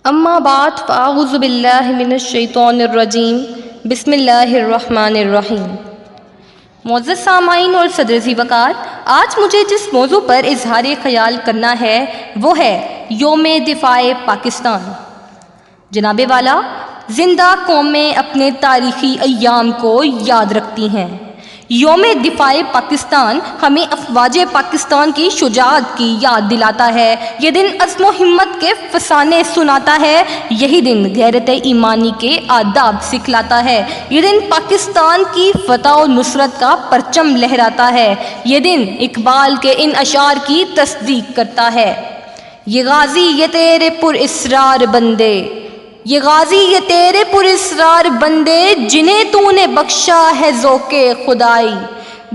اما بعد فاعوذ باللہ من الشیطان الرجیم بسم اللہ الرحمن الرحیم۔ معزز سامعین اور صدر ذی وقار، آج مجھے جس موضوع پر اظہار خیال کرنا ہے وہ ہے یوم دفاع پاکستان۔ جناب والا، زندہ قومیں اپنے تاریخی ایام کو یاد رکھتی ہیں۔ یوم دفاع پاکستان ہمیں افواج پاکستان کی شجاعت کی یاد دلاتا ہے۔ یہ دن عزم و ہمت کے فسانے سناتا ہے۔ یہی دن غیرت ایمانی کے آداب سکھلاتا ہے۔ یہ دن پاکستان کی فتح و نصرت کا پرچم لہراتا ہے۔ یہ دن اقبال کے ان اشعار کی تصدیق کرتا ہے: یہ غازی یہ تیرے پر اسرار بندے، یہ غازی یہ تیرے پر اسرار بندے، جنہیں تو نے بخشا ہے ذوق خدائی۔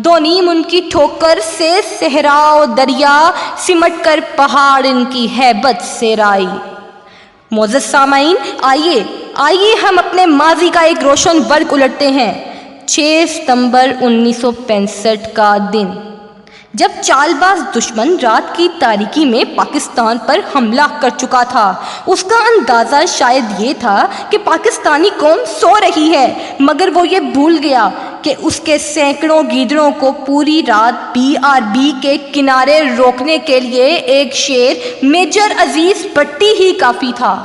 دو نیم ان کی ٹھوکر سے صحرا و دریا، سمٹ کر پہاڑ ان کی ہیبت سے رائی۔ معزز سامعین، آئیے ہم اپنے ماضی کا ایک روشن ورق الٹتے ہیں۔ 6 ستمبر 1965 کا دن، جب چال باز دشمن رات کی تاریکی میں پاکستان پر حملہ کر چکا تھا۔ اس کا اندازہ شاید یہ تھا کہ پاکستانی قوم سو رہی ہے، مگر وہ یہ بھول گیا کہ اس کے سینکڑوں گیدڑوں کو پوری رات PRB کے کنارے روکنے کے لیے ایک شیر میجر عزیز بھٹی ہی کافی تھا،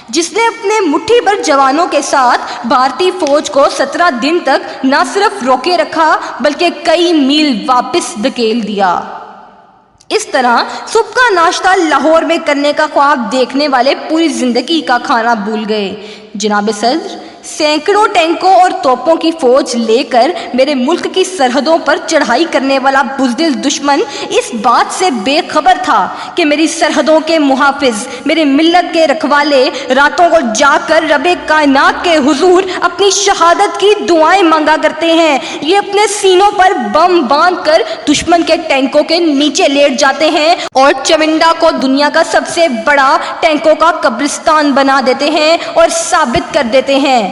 جس نے اپنے مٹھی بھر جوانوں کے ساتھ بھارتی فوج کو 17 دن تک نہ صرف روکے رکھا بلکہ کئی میل واپس دھکیل دیا۔ اس طرح صبح کا ناشتہ لاہور میں کرنے کا خواب دیکھنے والے پوری زندگی کا کھانا بھول گئے۔ جناب صدر، سینکڑوں ٹینکوں اور توپوں کی فوج لے کر میرے ملک کی سرحدوں پر چڑھائی کرنے والا بزدل دشمن اس بات سے بے خبر تھا کہ میری سرحدوں کے محافظ، میرے ملت کے رکھوالے راتوں کو جا کر رب کائنات کے حضور اپنی شہادت کی دعائیں مانگا کرتے ہیں۔ یہ اپنے سینوں پر بم باندھ کر دشمن کے ٹینکوں کے نیچے لیٹ جاتے ہیں اور چونڈا کو دنیا کا سب سے بڑا ٹینکوں کا قبرستان بنا دیتے ہیں اور ثابت کر دیتے ہیں: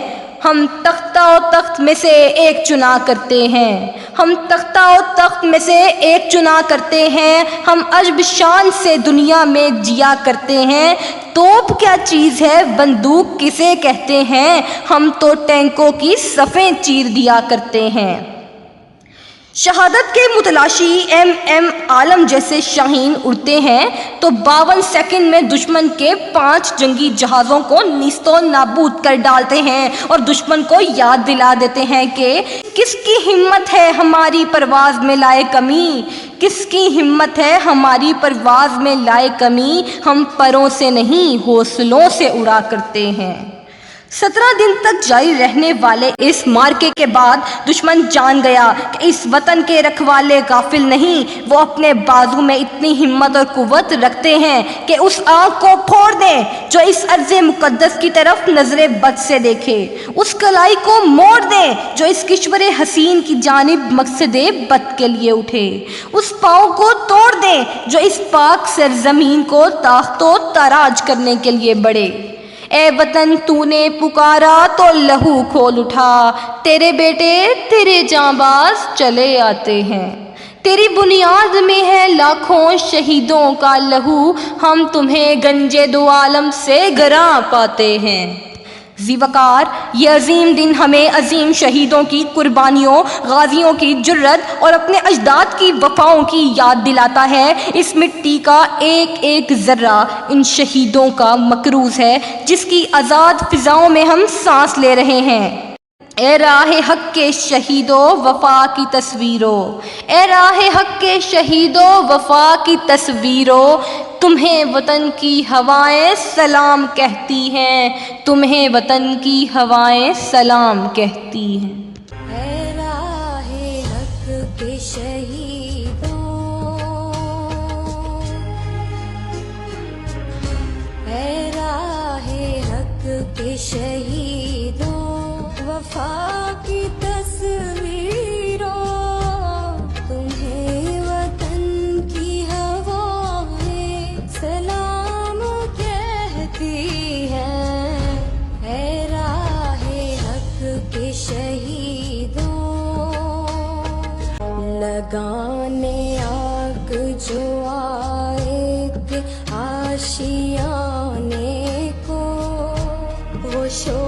ہم تختہ و تخت میں سے ایک چنا کرتے ہیں، ہم تختہ و تخت میں سے ایک چنا کرتے ہیں، ہم عجب شان سے دنیا میں جیا کرتے ہیں۔ توپ کیا چیز ہے، بندوق کسے کہتے ہیں، ہم تو ٹینکوں کی صفیں چیر دیا کرتے ہیں۔ شہادت کے متلاشی MM عالم جیسے شاہین اڑتے ہیں تو 52 سیکنڈ میں دشمن کے 5 جنگی جہازوں کو نیست و نابود کر ڈالتے ہیں اور دشمن کو یاد دلا دیتے ہیں کہ کس کی ہمت ہے ہماری پرواز میں لائے کمی، کس کی ہمت ہے ہماری پرواز میں لائے کمی، ہم پروں سے نہیں حوصلوں سے اڑا کرتے ہیں۔ 17 دن تک جاری رہنے والے اس مارکے کے بعد دشمن جان گیا کہ اس وطن کے رکھوالے غافل نہیں۔ وہ اپنے بازو میں اتنی ہمت اور قوت رکھتے ہیں کہ اس آنکھ کو پھوڑ دیں جو اس ارض مقدس کی طرف نظر بد سے دیکھے، اس کلائی کو موڑ دیں جو اس کشور حسین کی جانب مقصد بد کے لیے اٹھے، اس پاؤں کو توڑ دیں جو اس پاک سرزمین کو تاخت و تاراج کرنے کے لیے بڑھے۔ اے وطن، تو نے پکارا تو لہو کھول اٹھا، تیرے بیٹے تیرے جانباز چلے آتے ہیں، تیری بنیاد میں ہے لاکھوں شہیدوں کا لہو، ہم تمہیں گنجے دو عالم سے گراں پاتے ہیں۔ ذی وقار، یہ عظیم دن ہمیں عظیم شہیدوں کی قربانیوں، غازیوں کی جرت اور اپنے اجداد کی وفاؤں کی یاد دلاتا ہے۔ اس مٹی کا ایک ایک ذرہ ان شہیدوں کا مکروز ہے جس کی آزاد فضاؤں میں ہم سانس لے رہے ہیں۔ اے راہ حق کے شہیدوں وفا کی تصویروں، اے راہ حق کے شہیدوں وفا کی تصویروں، تمہیں وطن کی ہوائیں سلام کہتی ہیں، تمہیں وطن کی ہوائیں سلام کہتی ہیں۔ اے راہ حق کے شہیدوں، اے راہ حق کے شہیدوں، وفا کی تصویروں، تمہیں وطن کی ہوائیں سلام کہتی ہیں۔ اے راہ حق کے شہیدوں، لگانے آگ جو آئے تھے آشیانے کو، شور